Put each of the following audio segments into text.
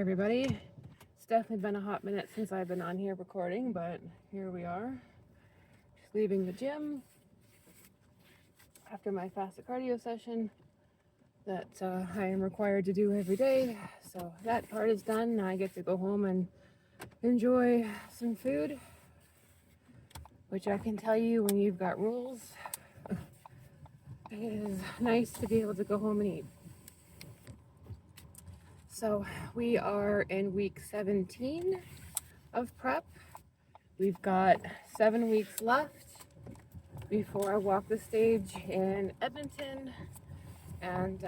everybody. It's definitely been a hot minute since I've been on here recording, but here we are. Just leaving the gym after my fasted cardio session that I am required to do every day. So that part is done. Now I get to go home and enjoy some food, which I can tell you, when you've got rules, it is nice to be able to go home and eat. So we are in week 17 of prep. We've got 7 weeks left before I walk the stage in Edmonton. And,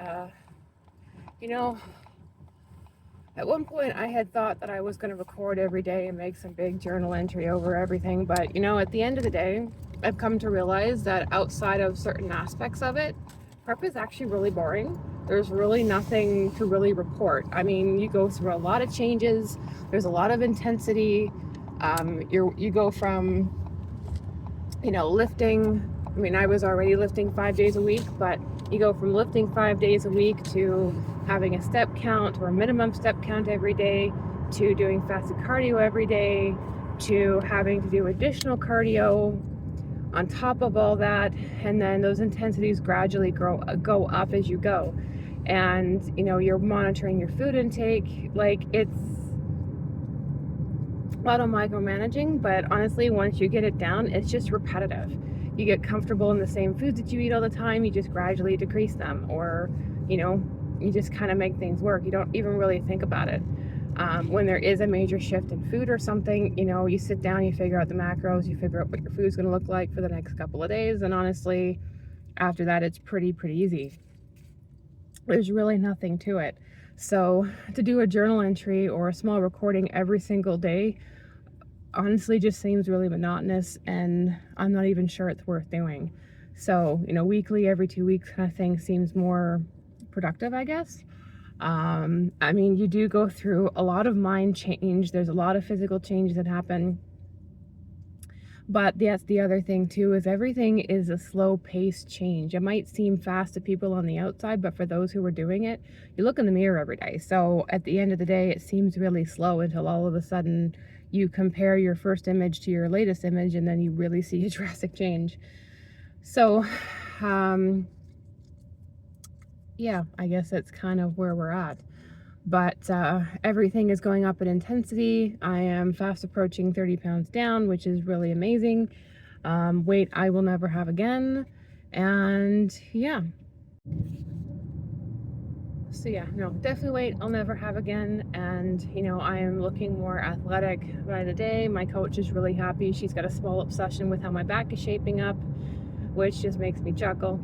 at one point I had thought that I was going to record every day and make some big journal entry over everything. But, at the end of the day, I've come to realize that outside of certain aspects of it, prep is actually really boring. There's really nothing to really report. I mean, you go through a lot of changes. There's a lot of intensity. You go from, lifting. I mean, I was already lifting 5 days a week, but you go from lifting 5 days a week to having a step count or a minimum step count every day, to doing fasted cardio every day, to having to do additional cardio on top of all that. And then those intensities gradually go up as you go. And, you're monitoring your food intake. Like, it's a lot of micromanaging, but honestly, once you get it down, it's just repetitive. You get comfortable in the same foods that you eat all the time. You just gradually decrease them, or, you just kind of make things work. You don't even really think about it. When there is a major shift in food or something, you sit down, you figure out the macros, you figure out what your food's going to look like for the next couple of days. And honestly, after that, it's pretty easy. There's really nothing to it. So to do a journal entry or a small recording every single day, honestly, just seems really monotonous, and I'm not even sure it's worth doing. So, weekly, every 2 weeks kind of thing seems more productive, I guess. I mean, you do go through a lot of mind change. There's a lot of physical change that happen. But that's the other thing too, is everything is a slow paced change. It might seem fast to people on the outside, but for those who are doing it, you look in the mirror every day. So at the end of the day, it seems really slow until all of a sudden you compare your first image to your latest image, and then you really see a drastic change. So, yeah, I guess that's kind of where we're at. But everything is going up in intensity. I am fast approaching 30 pounds down, which is really amazing. Weight I will never have again. And yeah. So yeah, no, definitely weight I'll never have again. And, I am looking more athletic by the day. My coach is really happy. She's got a small obsession with how my back is shaping up, which just makes me chuckle.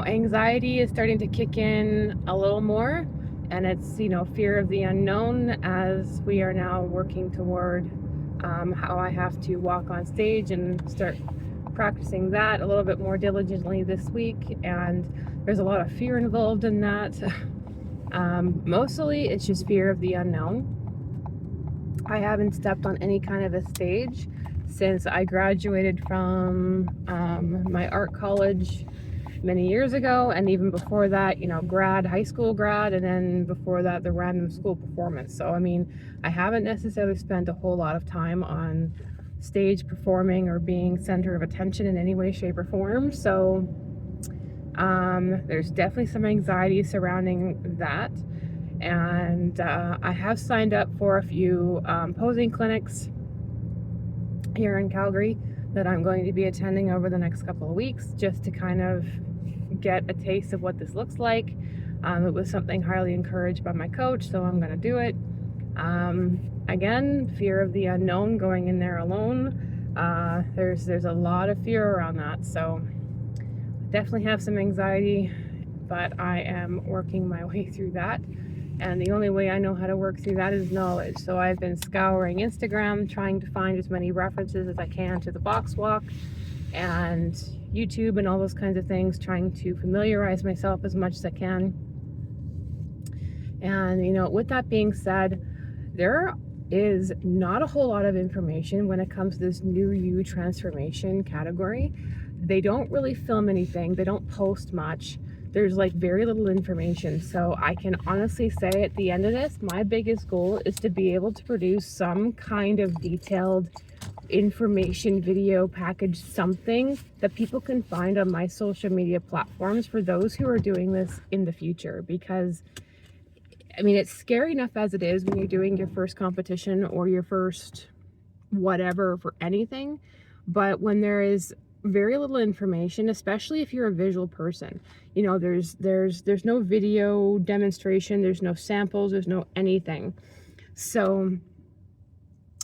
Anxiety is starting to kick in a little more, and it's, fear of the unknown, as we are now working toward how I have to walk on stage and start practicing that a little bit more diligently this week. And there's a lot of fear involved in that. Mostly it's just fear of the unknown. I haven't stepped on any kind of a stage since I graduated from my art college many years ago, and even before that, high school grad, and then before that, the random school performance. So, I mean, I haven't necessarily spent a whole lot of time on stage performing or being center of attention in any way, shape, or form. So, there's definitely some anxiety surrounding that. And I have signed up for a few posing clinics here in Calgary that I'm going to be attending over the next couple of weeks, just to kind of get a taste of what this looks like. It was something highly encouraged by my coach, so I'm going to do it. Again, fear of the unknown, going in there alone. There's a lot of fear around that, so definitely have some anxiety, but I am working my way through that. And the only way I know how to work through that is knowledge. So I've been scouring Instagram, trying to find as many references as I can to the box walk, and YouTube and all those kinds of things, trying to familiarize myself as much as I can. And, with that being said, there is not a whole lot of information when it comes to this new you transformation category. They don't really film anything. They don't post much. there's like very little information. So I can honestly say at the end of this, my biggest goal is to be able to produce some kind of detailed information video package, something that people can find on my social media platforms for those who are doing this in the future. Because I mean, it's scary enough as it is when you're doing your first competition or your first whatever for anything, but when there is very little information, especially if you're a visual person, you know, there's no video demonstration, there's no samples, there's no anything. So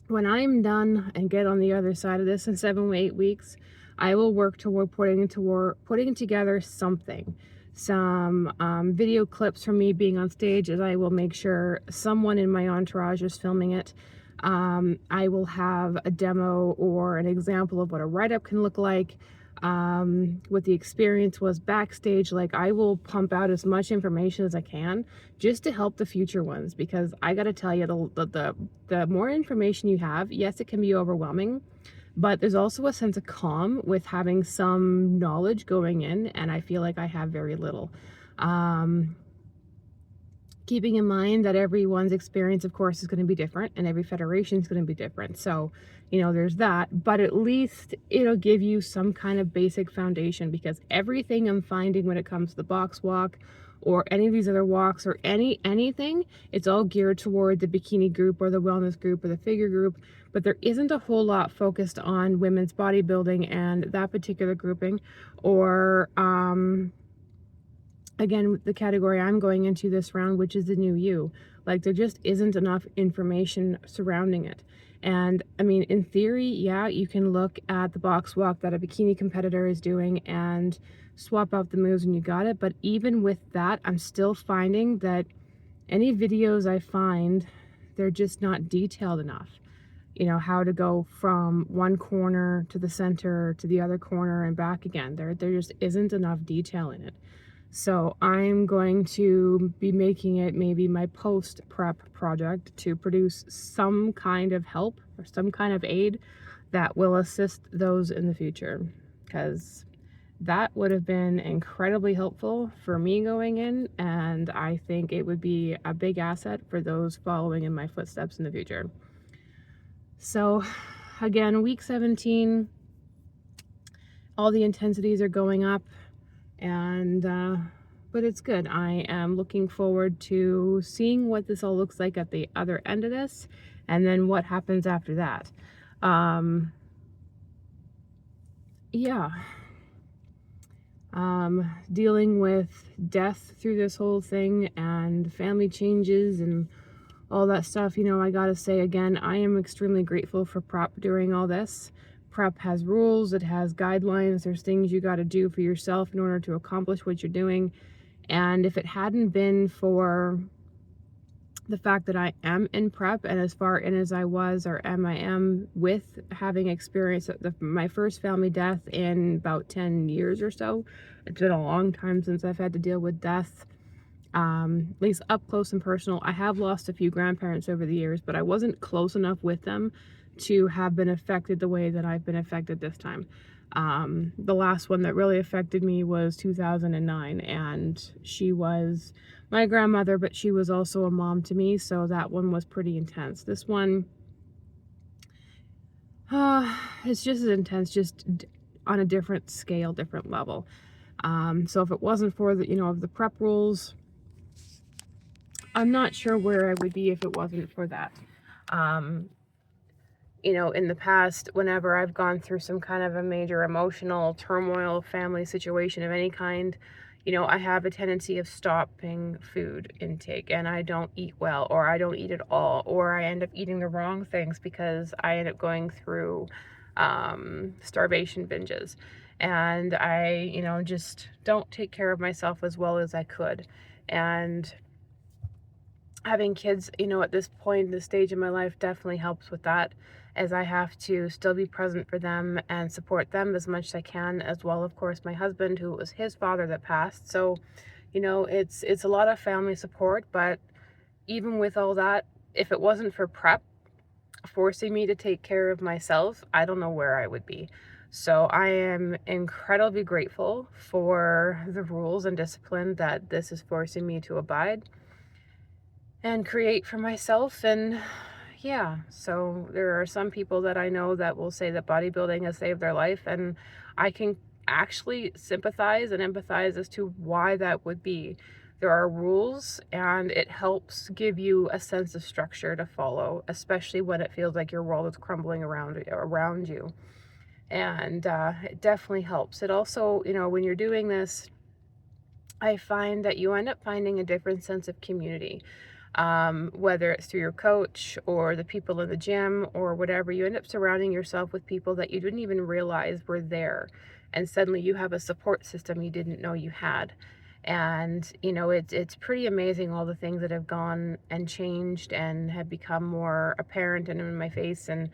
when I'm done and get on the other side of this in 7 or 8 weeks, I will work toward putting together something, some video clips from me being on stage, as I will make sure someone in my entourage is filming it. I will have a demo or an example of what a write-up can look like, what the experience was backstage. Like, I will pump out as much information as I can just to help the future ones, because I got to tell you, the more information you have, yes, it can be overwhelming, but there's also a sense of calm with having some knowledge going in, and I feel like I have very little. Keeping in mind that everyone's experience, of course, is going to be different, and every federation is going to be different. So, you know, there's that, but at least it'll give you some kind of basic foundation, because everything I'm finding when it comes to the box walk or any of these other walks or anything, it's all geared toward the bikini group or the wellness group or the figure group, but there isn't a whole lot focused on women's bodybuilding and that particular grouping, or again, the category I'm going into this round, which is the new you. Like, there just isn't enough information surrounding it. And I mean, in theory, yeah, you can look at the box walk that a bikini competitor is doing and swap out the moves and you got it. But even with that, I'm still finding that any videos I find, they're just not detailed enough. You know, how to go from one corner to the center to the other corner and back again. There just isn't enough detail in it. So I'm going to be making it maybe my post-prep project to produce some kind of help or some kind of aid that will assist those in the future, because that would have been incredibly helpful for me going in, and I think it would be a big asset for those following in my footsteps in the future. So again, week 17, all the intensities are going up, and but it's good. I am looking forward to seeing what this all looks like at the other end of this, and then what happens after that. Yeah, dealing with death through this whole thing and family changes and all that stuff. You know, I gotta say again, I am extremely grateful for prep during all this. Prep has rules, it has guidelines, there's things you got to do for yourself in order to accomplish what you're doing. And if it hadn't been for the fact that I am in prep, and as far in as I was or I am with having experienced my first family death in about 10 years or so, it's been a long time since I've had to deal with death, at least up close and personal. I have lost a few grandparents over the years, but I wasn't close enough with them to have been affected the way that I've been affected this time. The last one that really affected me was 2009, and she was my grandmother, but she was also a mom to me, so that one was pretty intense. This one, it's just as intense, just on a different scale, different level. So if it wasn't for the, you know, the prep rules, I'm not sure where I would be if it wasn't for that. You know, in the past, whenever I've gone through some kind of a major emotional turmoil, family situation of any kind, you know, I have a tendency of stopping food intake, and I don't eat well, or I don't eat at all, or I end up eating the wrong things because I end up going through starvation binges. And I, you know, just don't take care of myself as well as I could. And having kids, you know, at this point, this stage in my life, definitely helps with that, as I have to still be present for them and support them as much as I can, as well, of course, my husband, who it was his father that passed. So, you know, it's a lot of family support, but even with all that, if it wasn't for prep forcing me to take care of myself, I don't know where I would be. So I am incredibly grateful for the rules and discipline that this is forcing me to abide and create for myself. And yeah, so there are some people that I know that will say that bodybuilding has saved their life, and I can actually sympathize and empathize as to why that would be. There are rules, and it helps give you a sense of structure to follow, especially when it feels like your world is crumbling around you. And it definitely helps. It also, when you're doing this, I find that you end up finding a different sense of community, whether it's through your coach or the people in the gym or whatever. You end up surrounding yourself with people that you didn't even realize were there. And suddenly you have a support system you didn't know you had. And, it's pretty amazing all the things that have gone and changed and have become more apparent and in my face and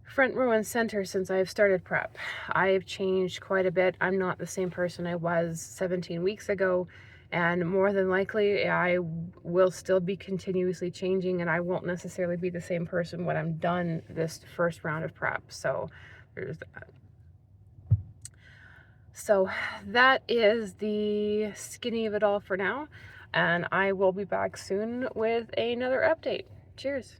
front row and center since I've started prep. I've changed quite a bit. I'm not the same person I was 17 weeks ago, and more than likely I will still be continuously changing, and I won't necessarily be the same person when I'm done this first round of prep. So there's that. So that is the skinny of it all for now, and I will be back soon with another update. Cheers.